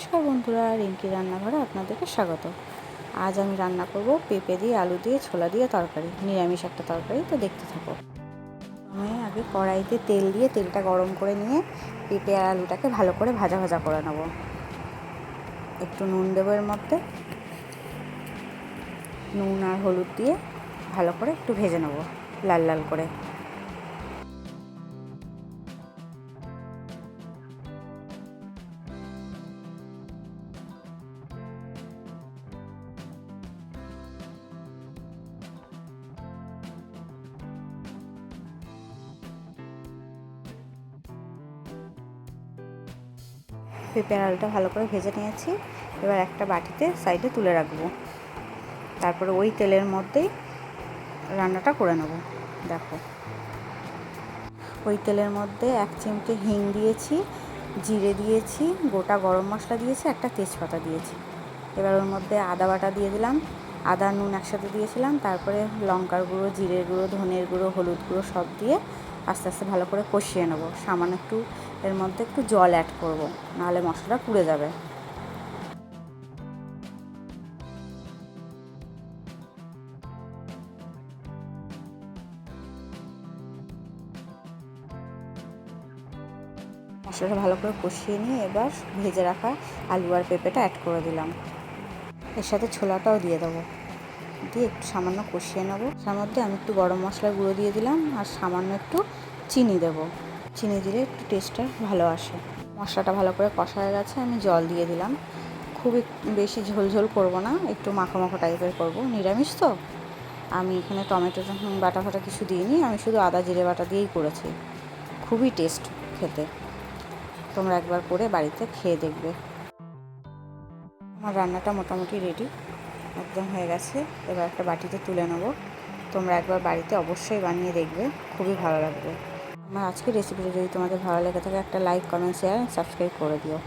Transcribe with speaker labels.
Speaker 1: নমস্কার বন্ধুরা, রিঙ্কি রান্নাঘরে আপনাদেরকে স্বাগত। আজ আমি রান্না করব পেঁপে দিয়ে আলু দিয়ে ছোলা দিয়ে তরকারি, নিরামিষ একটা তরকারি। তো দেখতে থাকো। আমি আগে কড়াইতে তেল দিয়ে তেলটা গরম করে নিয়ে পেঁপে আর আলুটাকে ভালো করে ভাজা ভাজা করে নেব। একটু নুন দেবো এর মধ্যে, নুন আর হলুদ দিয়ে ভালো করে একটু ভেজে নেব লাল লাল করে। পেঁপে আলুটা ভালো করে ভেজে নিয়েছি। এবার একটা বাটিতে সাইডে তুলে রাখবো। তারপরে ওই তেলের মধ্যেই রান্নাটা করে নেব। দেখো, ওই তেলের মধ্যে 1 চিমটে হিং দিয়েছি, জিরে দিয়েছি, গোটা গরম মশলা দিয়েছি, একটা তেজপাতা দিয়েছি। এবার ওর মধ্যে আদা বাটা দিয়ে দিলাম, আদা নুন একসাথে দিয়েছিলাম। তারপরে লঙ্কার গুঁড়ো, জিরের গুঁড়ো, ধনের গুঁড়ো, হলুদ গুঁড়ো সব দিয়ে আস্তে আস্তে ভালো করে কষিয়ে নেবো। সামান্য একটু এর মধ্যে একটু জল অ্যাড করব, নাহলে মশলাটা পুড়ে যাবে। মশলাটা ভালো করে কষিয়ে নিয়ে এবার ভেজে রাখা আলু আর পেঁপেটা অ্যাড করে দিলাম। এর সাথে ছোলাটাও দিয়ে দেবো, দিয়ে একটু সামান্য কষিয়ে নেবো। তার মধ্যে আমি একটু গরম মশলার গুঁড়ো দিয়ে দিলাম আর সামান্য একটু চিনি দেবো। চিনি দিলে একটু টেস্টটা ভালো আসে। মশলাটা ভালো করে কষা হয়ে গেছে, আমি জল দিয়ে দিলাম। খুবই বেশি ঝোল করব না, একটু মাখো মাখো টাইপের করব, নিরামিষ তো। আমি এখানে টমেটো বাটা ফাটা কিছু দিইনি, আমি শুধু আদা জিরে বাটা দিয়েই করেছি। খুবই টেস্ট খেতে, তোমরা একবার করে বাড়িতে খেয়ে দেখবে। আমার রান্নাটা মোটামুটি রেডি, একদম হয়ে গেছে। এবার একটা বাটিতে তুলে নেবো। তোমরা একবার বাড়িতে অবশ্যই বানিয়ে দেখবে, খুবই ভালো লাগবে। আমার আজকের রেসিপিটা যদি তোমাদের ভালো লেগে থাকে, একটা লাইক, কমেন্ট, শেয়ার, সাবস্ক্রাইব করে দিও।